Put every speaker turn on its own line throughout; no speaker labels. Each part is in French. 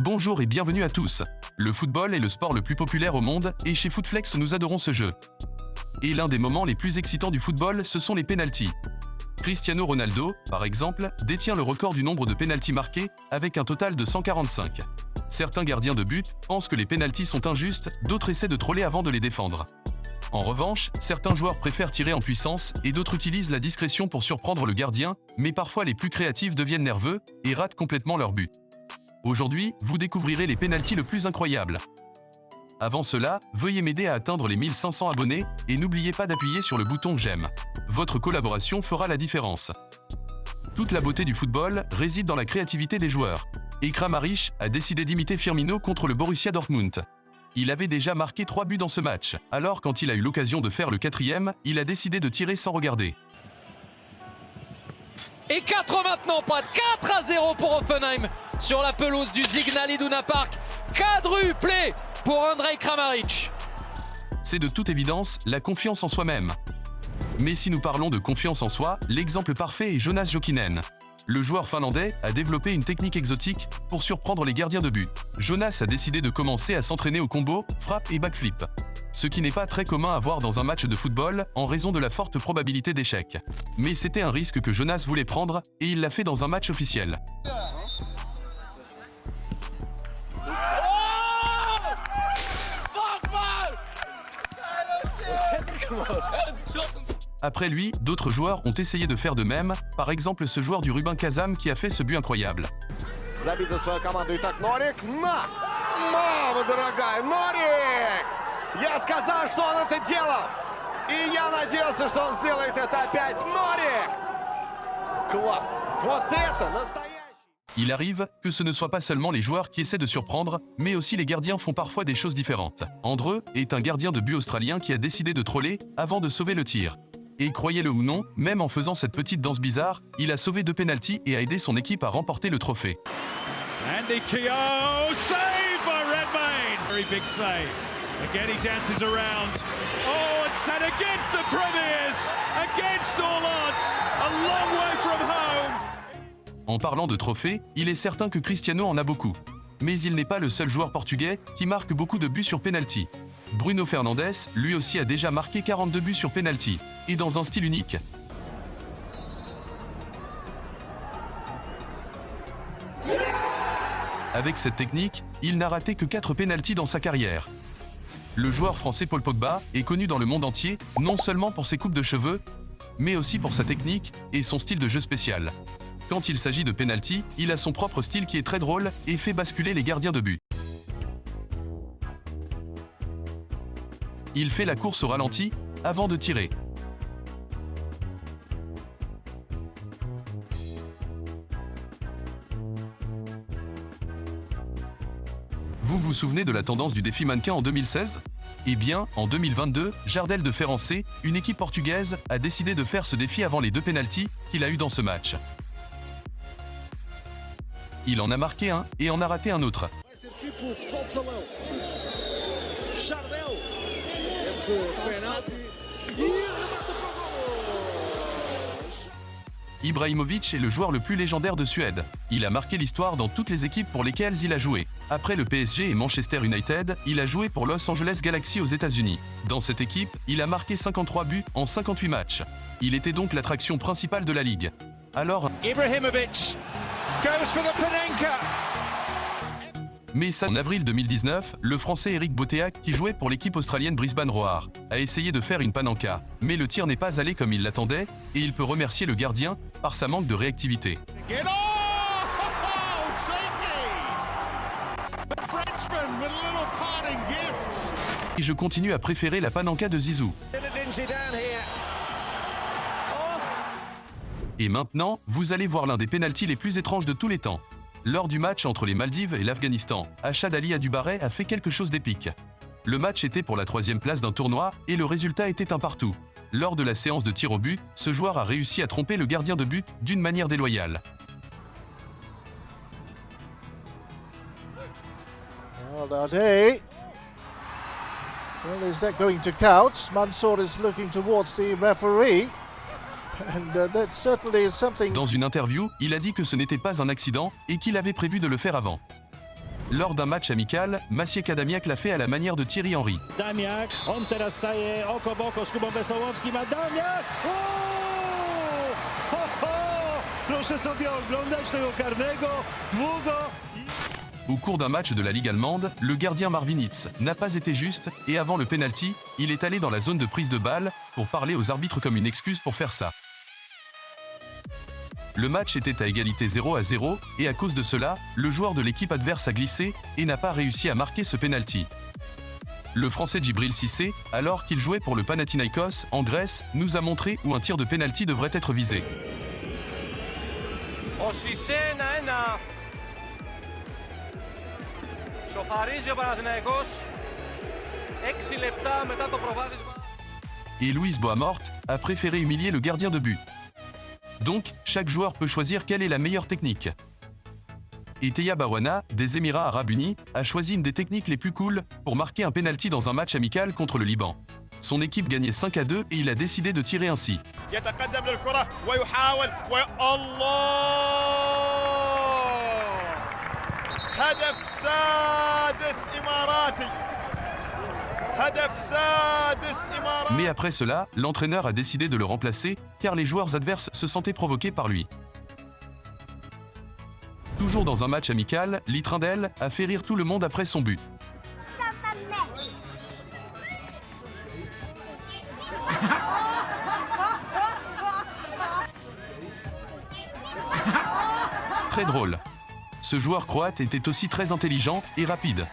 Bonjour et bienvenue à tous. Le football est le sport le plus populaire au monde et chez Footflex nous adorons ce jeu. Et l'un des moments les plus excitants du football, ce sont les pénaltys. Cristiano Ronaldo, par exemple, détient le record du nombre de pénaltys marqués avec un total de 145. Certains gardiens de but pensent que les pénaltys sont injustes, d'autres essaient de troller avant de les défendre. En revanche, certains joueurs préfèrent tirer en puissance et d'autres utilisent la discrétion pour surprendre le gardien, mais parfois les plus créatifs deviennent nerveux et ratent complètement leur but. Aujourd'hui, vous découvrirez les pénaltys le plus incroyables. Avant cela, veuillez m'aider à atteindre les 1500 abonnés et n'oubliez pas d'appuyer sur le bouton j'aime. Votre collaboration fera la différence. Toute la beauté du football réside dans la créativité des joueurs. Et Kramaric a décidé d'imiter Firmino contre le Borussia Dortmund. Il avait déjà marqué 3 buts dans ce match, alors quand il a eu l'occasion de faire le 4e, il a décidé de tirer sans regarder.
Et 4 maintenant, pas de 4-0 pour Hoffenheim sur la pelouse du Signal Iduna Park. Quadruplé pour Andrej Kramaric.
C'est de toute évidence la confiance en soi-même. Mais si nous parlons de confiance en soi, l'exemple parfait est Jonas Jokinen. Le joueur finlandais a développé une technique exotique pour surprendre les gardiens de but. Jonas a décidé de commencer à s'entraîner au combo, frappe et backflip. Ce qui n'est pas très commun à voir dans un match de football en raison de la forte probabilité d'échec. Mais c'était un risque que Jonas voulait prendre et il l'a fait dans un match officiel. Après lui, d'autres joueurs ont essayé de faire de même, par exemple ce joueur du Rubin Kazan qui a fait ce but incroyable.
Забить за свою команду. Итак, Норик. Мама дорогая, Норик! Я сказал, что он это делал. И я надеялся, что он сделает это опять. Норик! Класс! Вот это настоящий!
Il arrive que ce ne soit pas seulement les joueurs qui essaient de surprendre, mais aussi les gardiens font parfois des choses différentes. Andreu est un gardien de but australien qui a décidé de troller avant de sauver le tir. Et croyez-le ou non, même en faisant cette petite danse bizarre, il a sauvé 2 pénaltys et a aidé son équipe à remporter le trophée.
Andy Keogh, save by Redmayne. Very big save. Again he dances around. Oh, it's set against the Premiers, against all odds, a long way from home.
En parlant de trophées, il est certain que Cristiano en a beaucoup. Mais il n'est pas le seul joueur portugais qui marque beaucoup de buts sur pénalty. Bruno Fernandes, lui aussi a déjà marqué 42 buts sur pénalty, et dans un style unique. Avec cette technique, il n'a raté que 4 pénaltys dans sa carrière. Le joueur français Paul Pogba est connu dans le monde entier, non seulement pour ses coupes de cheveux, mais aussi pour sa technique et son style de jeu spécial. Quand il s'agit de pénalty, il a son propre style qui est très drôle et fait basculer les gardiens de but. Il fait la course au ralenti avant de tirer. Vous vous souvenez de la tendance du défi mannequin en 2016 ? Eh bien, en 2022, Jardel de Ferrancé, une équipe portugaise, a décidé de faire ce défi avant les 2 pénaltys qu'il a eu dans ce match. Il en a marqué un et en a raté un autre. Ibrahimovic est le joueur le plus légendaire de Suède. Il a marqué l'histoire dans toutes les équipes pour lesquelles il a joué. Après le PSG et Manchester United, il a joué pour Los Angeles Galaxy aux États-Unis. Dans cette équipe, il a marqué 53 buts en 58 matchs. Il était donc l'attraction principale de la ligue. Alors,
Ibrahimovic goes for the Panenka.
Mais ça, en avril 2019, le Français Eric Botéac, qui jouait pour l'équipe australienne Brisbane Roar, a essayé de faire une panenka, mais le tir n'est pas allé comme il l'attendait, et il peut remercier le gardien par sa manque de réactivité. Et je continue à préférer la panenka de Zizou. Et maintenant, vous allez voir l'un des pénaltys les plus étranges de tous les temps. Lors du match entre les Maldives et l'Afghanistan, Achad Ali Adubareh a fait quelque chose d'épique. Le match était pour la 3e place d'un tournoi et le résultat était un partout. Lors de la séance de tir au but, ce joueur a réussi à tromper le gardien de but d'une manière déloyale.
Well, well, is that going to count? Mansour is looking towards the referee.
Dans une interview, il a dit que ce n'était pas un accident et qu'il avait prévu de le faire avant. Lors d'un match amical, Maciej Adamiak l'a fait à la manière de Thierry Henry.
Adamiak, on teraz staje oko w oko z Kubą Wesołowskim. Adamiak! O! Ho, ho! Proszę sobie oglądać tego karnego, długo.
Au cours d'un match de la Ligue allemande, le gardien Marvin Hitz n'a pas été juste et avant le penalty, il est allé dans la zone de prise de balle pour parler aux arbitres comme une excuse pour faire ça. Le match était à égalité 0-0 et à cause de cela, le joueur de l'équipe adverse a glissé et n'a pas réussi à marquer ce penalty. Le français Djibril Cissé, alors qu'il jouait pour le Panathinaikos en Grèce, nous a montré où un tir de penalty devrait être visé.
Ο Σισέ 1-1. Σοφαρίζει ο Παναθηναϊκός 6 λεπτά μετά το προβάδισμα.
Et Luis Boamort a préféré humilier le gardien de but. Donc, chaque joueur peut choisir quelle est la meilleure technique. Et Teya Bawana, des Émirats Arabes Unis, a choisi une des techniques les plus cool pour marquer un penalty dans un match amical contre le Liban. Son équipe gagnait 5-2 et il a décidé de tirer ainsi.
يتقدم للكرة ويحاول الله هدف سادس إماراتي هدف سادس إماراتي.
Mais après cela, l'entraîneur a décidé de le remplacer car les joueurs adverses se sentaient provoqués par lui. Toujours dans un match amical, Litrindel a fait rire tout le monde après son but. Très drôle. Ce joueur croate était aussi très intelligent et rapide.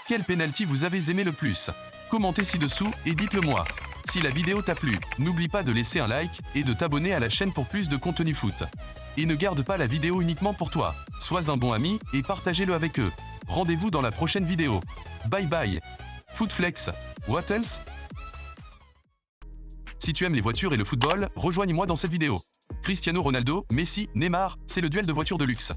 Quel penalty vous avez aimé le plus? Commentez ci-dessous et dites-le moi. Si la vidéo t'a plu, n'oublie pas de laisser un like et de t'abonner à la chaîne pour plus de contenu foot. Et ne garde pas la vidéo uniquement pour toi. Sois un bon ami et partagez-le avec eux. Rendez-vous dans la prochaine vidéo. Bye bye. Footflex. What else? Si tu aimes les voitures et le football, rejoigne-moi dans cette vidéo. Cristiano Ronaldo, Messi, Neymar, c'est le duel de voitures de luxe.